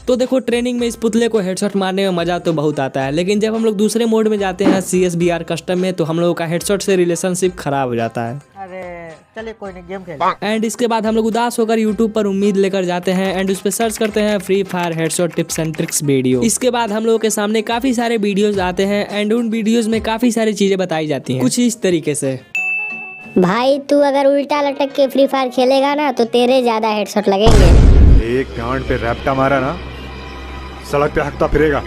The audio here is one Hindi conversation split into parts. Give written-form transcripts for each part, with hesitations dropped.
तो देखो ट्रेनिंग में इस पुतले को हेडशॉट मारने में मजा तो बहुत आता है, लेकिन जब हम लोग दूसरे मोड में जाते हैं CSBR कस्टम में, तो हम लोगों का हेडशॉट से रिलेशनशिप खराब हो जाता है। अरे चलिए कोई नहीं, गेम खेल। एंड इसके बाद हम लोग उदास होकर यूट्यूब पर उम्मीद लेकर जाते हैं एंड उस पर सर्च करते हैं free fire headshot tips and tricks video. इसके बाद हम लोगों के सामने काफी सारे वीडियोस आते हैं एंड उन वीडियोस में काफी सारी चीजें बताई जाती हैं, कुछ इस तरीके से। भाई तू अगर उल्टा लटक के फ्री फायर खेलेगा ना तो तेरे ज्यादा हेडशॉट लगेंगे। एक गांड पे रैप्टा मारा ना, सड़क पे हकता फिरेगा।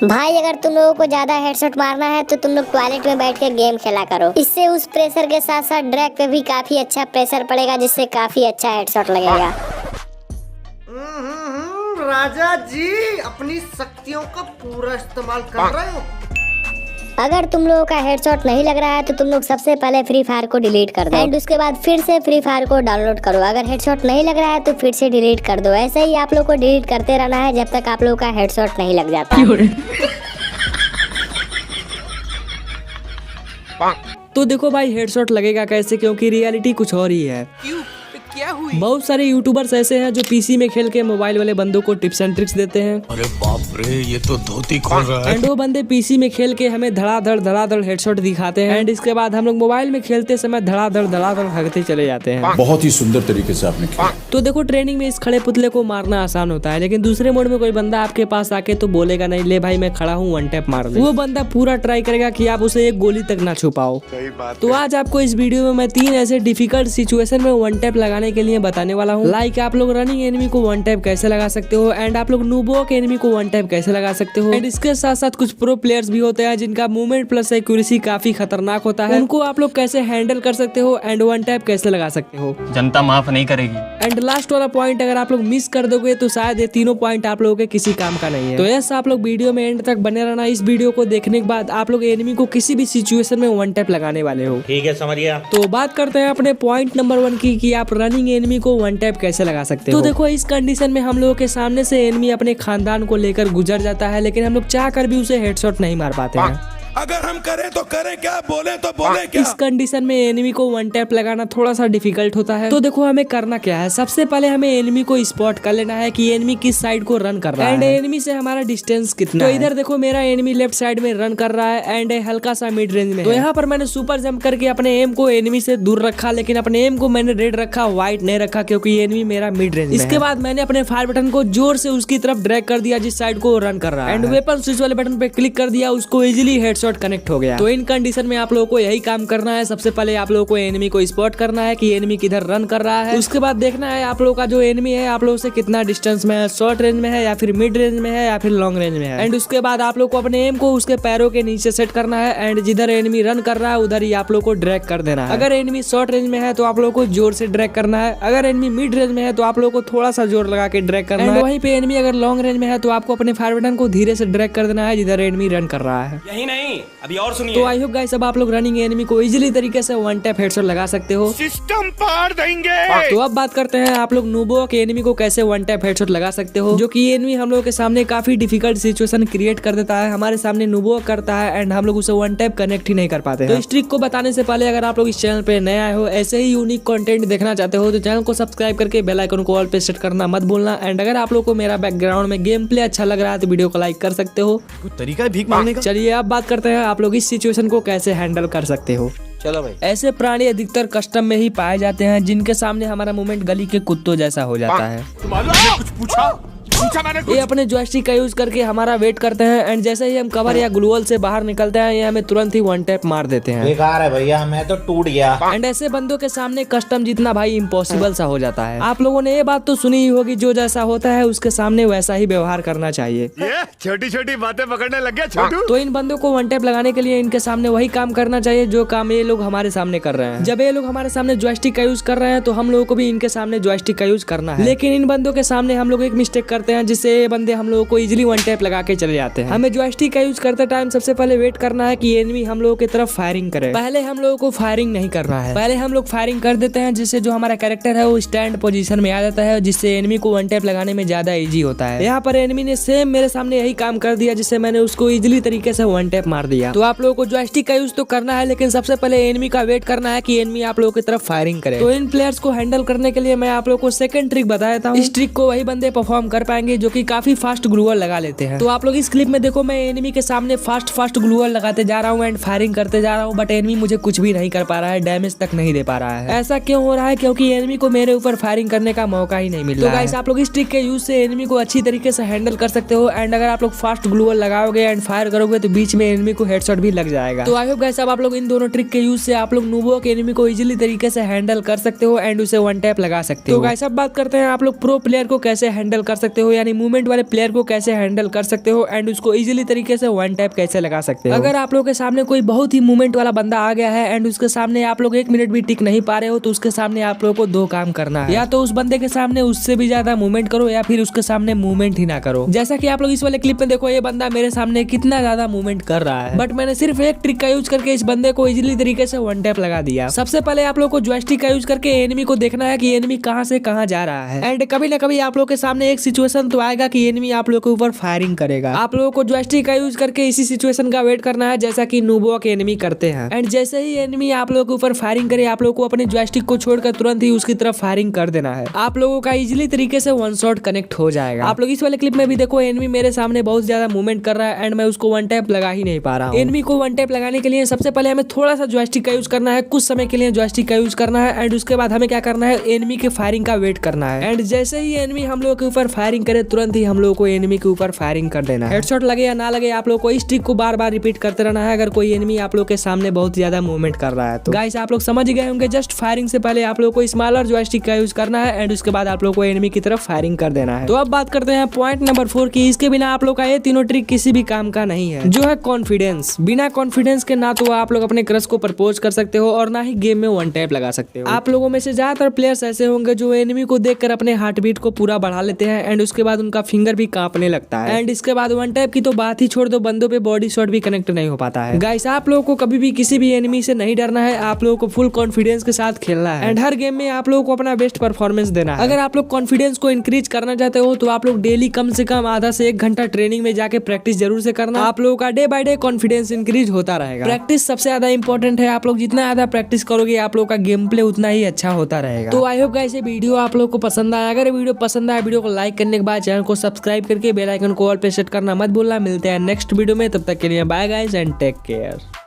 भाई अगर तुम लोगों को ज्यादा हेडशॉट मारना है तो तुम लोग टॉयलेट में बैठ के गेम खेला करो। इससे उस प्रेशर के साथ साथ ड्रैग पे भी काफी अच्छा प्रेशर पड़ेगा, जिससे काफी अच्छा हेडशॉट लगेगा। राजा जी अपनी शक्तियों का पूरा इस्तेमाल कर रहे हो। अगर तुम लोगों का हेडशॉट नहीं लग रहा है तो तुम लोग सबसे पहले फ्री फायर को डिलीट कर दो एंड उसके बाद फिर से फ्री फायर को डाउनलोड करो। अगर हेडशॉट नहीं लग रहा है तो फिर से डिलीट कर दो। ऐसे ही आप लोग को डिलीट करते रहना है जब तक आप लोगों का हेडशॉट नहीं लग जाता। तो देखो भाई हेडशॉट लगेगा कैसे, क्योंकि रियलिटी कुछ और ही है। क्या हुई? बहुत सारे यूट्यूबर्स ऐसे हैं जो पीसी में खेल के मोबाइल वाले बंदों को टिप्स एंड ट्रिक्स देते हैं। अरे बाप रे, ये तो धोती खोल रहा है। एंड वो बंदे पीसी में खेल के हमें धड़ाधड़ हेडशॉट दिखाते हैं एंड इसके बाद हम लोग मोबाइल में खेलते समय धड़ाधड़ भागते चले जाते हैं। बहुत ही सुंदर तरीके से आपने किया। तो देखो ट्रेनिंग में इस खड़े पुतले को मारना आसान होता है, लेकिन दूसरे मोड में कोई बंदा आपके पास आके तो बोलेगा नहीं ले भाई मैं खड़ा हूँ, वन टैप मार दे। वो बंदा पूरा ट्राई करेगा कि आप उसे एक गोली तक ना छुपाओ। तो आज आपको इस वीडियो में मैं 3 ऐसे डिफिकल्ट सिचुएशन में वन टैप लगाने के लिए बताने वाला हूँ। लाइक आप लोग रनिंग एनिमी को वन टैप कैसे लगा सकते हो एंड आप लोग नूबो के एनिमी को वन टैप कैसे लगा सकते हो। एंड इसके साथ साथ कुछ प्रो प्लेयर्स भी होते हैं जिनका मूवमेंट प्लस एक्यूरेसी काफी खतरनाक होता है, उनको आप लोग कैसे हैंडल कर सकते हो एंड वन टैप कैसे लगा सकते हो। जनता माफ नहीं करेगी। एंड लास्ट वाला पॉइंट अगर आप लोग मिस कर दोगे तो शायद ये तीनों पॉइंट आप लोगों के किसी काम का नहीं है। तो ऐसा आप लोग वीडियो में एंड तक बने रहना। इस वीडियो को देखने के बाद आप लोग एनिमी को किसी भी सिचुएशन में वन टैप लगाने वाले हो। ठीक है, समझ गया। तो बात करते हैं अपने पॉइंट नंबर 1 की कि आप रनिंग एनिमी को वन टैप कैसे लगा सकते हो। तो देखो इस कंडीशन में हम लोगों के सामने से एनिमी अपने खानदान को लेकर गुजर जाता है, लेकिन हम लोग चाह कर भी उसे हेडशॉट नहीं मार पाते हैं। अगर हम करें तो करें क्या, बोले तो बोले क्या। इस कंडीशन में एनिमी को वन टैप लगाना थोड़ा सा डिफिकल्ट होता है। तो देखो हमें करना क्या है, सबसे पहले हमें एनिमी को स्पॉट कर लेना है कि एनिमी किस साइड को रन कर रहा है एंड एनिमी से हमारा डिस्टेंस कितना है। तो इधर देखो मेरा एनिमी लेफ्ट साइड में रन कर रहा है एंड हल्का सा मिड रेंज में। तो यहाँ पर मैंने सुपर जंप करके अपने एम को एनिमी से दूर रखा, लेकिन अपने एम को मैंने रेड रखा, व्हाइट नहीं रखा, क्योंकि एनिमी मेरा मिड रेंज में। इसके बाद मैंने अपने फायर बटन को जोर से उसकी तरफ ड्रैग कर दिया जिस साइड को रन कर रहा है एंड वेपन स्विच वाले बटन पे क्लिक कर दिया, उसको इजिली हेडशॉट कनेक्ट हो गया। तो इन कंडीशन में आप लोगों को यही काम करना है। सबसे पहले आप लोगों को एनिमी को स्पॉट करना है कि एनिमी किधर रन कर रहा है। उसके बाद देखना है आप लोगों का जो एनिमी है आप लोगों से कितना डिस्टेंस में है, शॉर्ट रेंज में है या फिर मिड रेंज में है या फिर लॉन्ग रेंज में है। एंड उसके बाद आप लोग को अपने एम को उसके पैरों के नीचे सेट करना है एंड जिधर एनिमी रन कर रहा है उधर ही आप लोग को ड्रैग कर देना है। अगर एनिमी शॉर्ट रेंज में है तो आप लोग को जोर से ड्रैग करना है, अगर एनिमी मिड रेंज में है तो आप लोग को थोड़ा सा जोर लगा के ड्रैग करना है। वहीं पे एनिमी अगर लॉन्ग रेंज में है तो आपको अपने फायर बटन को धीरे से ड्रैग कर देना है जिधर एनिमी रन कर रहा है। यही नहीं, अभी और सुनिए। तो आई होप गाइस अब आप लोग रनिंग एनिमी को इजीली तरीके से वन टैप हेडशॉट लगा सकते हो। सिस्टम पार देंगे। तो अब बात करते हैं आप लोग नूबो के एनिमी को कैसे वन टैप हेडशॉट लगा सकते हो, जो कि एनिमी हम लोग के सामने काफी डिफिकल्ट सिचुएशन क्रिएट कर देता है। हमारे सामने नूबो करता है एंड हम लोग उसे वन टैप कनेक्ट ही नहीं कर पाते हैं। तो इस ट्रिक को बताने से पहले अगर आप लोग इस चैनल पे नए आए हो, ऐसे ही यूनिक कंटेंट देखना चाहते हो, तो चैनल को सब्सक्राइब करके बेल आइकन को ऑल पे सेट करना मत भूलना। एंड अगर आप लोग को मेरा बैकग्राउंड में गेम प्ले अच्छा लग रहा है तो वीडियो को लाइक कर सकते हो। कुछ तरीका है भीख मांगने का। चलिए अब बात करते हैं आप लोग इस सिचुएशन को कैसे हैंडल कर सकते हो। चलो भाई। ऐसे प्राणी अधिकतर कस्टम में ही पाए जाते हैं जिनके सामने हमारा मूवमेंट गली के कुत्तों जैसा हो जाता है। कुछ पूछा मैंने ये अपने जॉयस्टिक का यूज करके हमारा वेट करते हैं एंड जैसे ही हम कवर या ग्लूवल से बाहर निकलते हैं ये हमें तुरंत ही वन टैप मार देते हैं। बेकार है भैया, मैं तो टूट गया। एंड ऐसे बंदों के सामने कस्टम जीतना भाई इम्पॉसिबल सा हो जाता है। आप लोगों ने ये बात तो सुनी ही होगी, जो जैसा होता है उसके सामने वैसा ही व्यवहार करना चाहिए। ये छोटी छोटी बातें पकड़ने लग गया छोटू। तो इन बंदों को वन टैप लगाने के लिए इनके सामने वही काम करना चाहिए जो काम ये लोग हमारे सामने कर रहे हैं। जब ये लोग हमारे सामने जॉयस्टिक का यूज कर रहे हैं तो हम लोगों को भी इनके सामने जॉयस्टिक का यूज करना है। लेकिन इन बंदों के सामने हम लोग एक मिस्टेक करते हैं जिससे ये बंदे हम लोगों को इजीली वन टैप लगा के चले जाते हैं। हमें जॉयस्टिक का यूज करते टाइम सबसे पहले वेट करना है कि एनिमी हम लोगों की तरफ फायरिंग करे। पहले हम लोगों को फायरिंग नहीं करना है, पहले हम लोग फायरिंग कर देते हैं जिससे जो हमारा कैरेक्टर है वो स्टैंड पोजीशन में आ जाता है, जिससे एनिमी को वन टैप लगाने में ज्यादा इजी होता है। यहाँ पर एनिमी ने सेम मेरे सामने यही काम कर दिया जिससे मैंने उसको इजीली तरीके से वन टैप मार दिया। तो आप लोगों को जॉयस्टिक का यूज तो करना है, लेकिन सबसे पहले एनिमी का वेट करना है कि एनिमी आप लोगों की तरफ फायरिंग करे। तो इन प्लेयर्स को हैंडल करने के लिए मैं आप लोगों को सेकंड ट्रिक बता देता हूँ। इस ट्रिक को वही बंदे परफॉर्म कर पाएंगे आएंगे जो कि काफी फास्ट ग्लूअल लगा लेते हैं। तो आप लोग इस क्लिप में देखो मैं एनिमी के सामने फास्ट ग्लूअल लगाते जा रहा हूँ एंड फायरिंग करते जा रहा हूँ, बट एनिमी मुझे कुछ भी नहीं कर पा रहा है, डैमेज तक नहीं दे पा रहा है। ऐसा क्यों हो रहा है? क्योंकि एनिमी को मेरे ऊपर फायरिंग करने का मौका ही नहीं मिल रहा है। तो गाइस आप लोग इस ट्रिक के यूज से एनिमी को अच्छी तरीके से हैंडल कर सकते हो एंड अगर आप लोग फास्ट ग्लूअल लगाओगे एंड फायर करोगे तो बीच में एनिमी को हेडशॉट भी लग जाएगा। तो आई होप गाइस अब आप लोग इन दोनों ट्रिक के यूज से आप लोग नूबो के एनिमी को इजीली तरीके से हैंडल कर सकते हो एंड उसे वन टैप लगा सकते हो। तो गाइस अब बात करते हैं आप लोग प्रो प्लेयर को कैसे हैंडल कर सकते हो, यानी मूवमेंट वाले प्लेयर को कैसे हैंडल कर सकते हो एंड उसको इजीली तरीके से वन टैप कैसे लगा सकते हो। अगर आप लोग के सामने कोई बहुत ही मूवमेंट वाला बंदा आ गया है एंड उसके सामने आप लोग 1 मिनट भी टिक नहीं पा रहे हो तो उसके सामने आप लोगों को 2 काम करना है, या तो उस बंदे के सामने उससे भी ज्यादा मूवमेंट करो या फिर उसके सामने मूवमेंट ही ना करो। जैसा कि आप लोग इस वाले क्लिप में देखो ये बंदा मेरे सामने कितना ज्यादा मूवमेंट कर रहा है, बट मैंने सिर्फ एक ट्रिक का यूज करके इस बंदे को इजीली तरीके से वन टैप लगा दिया। सबसे पहले आप लोग को जॉयस्टिक का यूज करके एनिमी को देखना है कि एनिमी कहां से कहां जा रहा है एंड कभी ना कभी आप लोग के सामने एक सिचुएशन तो आएगा कि एनिमी आप लोग के ऊपर फायरिंग करेगा। आप लोगों को जॉयस्टिक का यूज करके इसी सिचुएशन का वेट करना है जैसा कि नूबो के एनिमी करते हैं एंड जैसे ही एनिमी आप लोगों के ऊपर फायरिंग करे आप लोगों को अपने जॉयस्टिक को छोड़कर तुरंत ही उसकी तरफ फायरिंग कर देना है। आप लोगों का इजीली तरीके से वन शॉट कनेक्ट हो जाएगा। आप लोग इस वाले क्लिप में भी देखो एनिमी मेरे सामने बहुत ज्यादा मूवमेंट कर रहा है एंड मैं उसको वन टैप लगा ही नहीं पा रहा हूं। एनिमी को वन टैप लगाने के लिए सबसे पहले हमें थोड़ा सा जॉयस्टिक का यूज करना है, कुछ समय के लिए जॉयस्टिक का यूज करना है एंड उसके बाद हमें क्या करना है एनिमी के फायरिंग का वेट करना है एंड जैसे ही एनिमी हम लोग के ऊपर फायरिंग करे तुरंत ही हम लोग को एनिमी के ऊपर फायरिंग कर देना है। हेडशॉट लगे या ना लगे आप लोग को इस ट्रिक को बार बार रिपीट करते रहना है अगर कोई एनिमी आप लोग के सामने बहुत ज्यादा मूवमेंट कर रहा है तो। गाइस आप लोग समझ गए होंगे, जस्ट फायरिंग से पहले आप लोग को स्मॉलर जॉयस्टिक का यूज करना है एंड उसके बाद आप लोग को एनिमी की तरफ फायरिंग कर देना है। तो अब बात करते हैं पॉइंट नंबर 4 की, इसके बिना आप लोग का ये तीनों ट्रिक किसी भी काम का नहीं है, जो है कॉन्फिडेंस। बिना कॉन्फिडेंस के ना तो आप लोग अपने क्रश को प्रपोज कर सकते हो और ना ही गेम में वन टैप लगा सकते हो। आप लोगों में से ज्यादातर प्लेयर्स ऐसे होंगे जो एनिमी को देखकर अपने हार्ट बीट को पूरा बढ़ा लेते हैं एंड उसके बाद उनका फिंगर भी कांपने लगता है एंड इसके बाद वन टैप की तो बात ही छोड़ दो, बंदों पे बॉडी शॉट भी कनेक्ट नहीं हो पाता है। गाइस आप लोगों को कभी भी किसी भी एनिमी से नहीं डरना है, आप लोगों को फुल कॉन्फिडेंस के साथ खेलना है एंड हर गेम में आप लोगों को अपना बेस्ट परफॉर्मेंस देना है। अगर आप लोग कॉन्फिडेंस को इंक्रीज करना चाहते हो तो आप लोग डेली कम से कम आधा से 1 घंटा ट्रेनिंग में जाके प्रैक्टिस जरूर से करना। आप लोगों का day by day confidence increase होता रहेगा। प्रैक्टिस सबसे ज्यादा इंपॉर्टेंट है, आप लोग जितना ज्यादा प्रैक्टिस करोगे आप लोग का गेम प्ले उतना ही अच्छा होता रहेगा। तो आई होप गाइस ये वीडियो आप लोग को पसंद आया। अगर वीडियो पसंद आया वीडियो को लाइक करने के बाद चैनल को सब्सक्राइब करके बेल आइकन को ऑल पे सेट करना मत भूलना। मिलते हैं नेक्स्ट वीडियो में, तब तक के लिए bye guys and take care.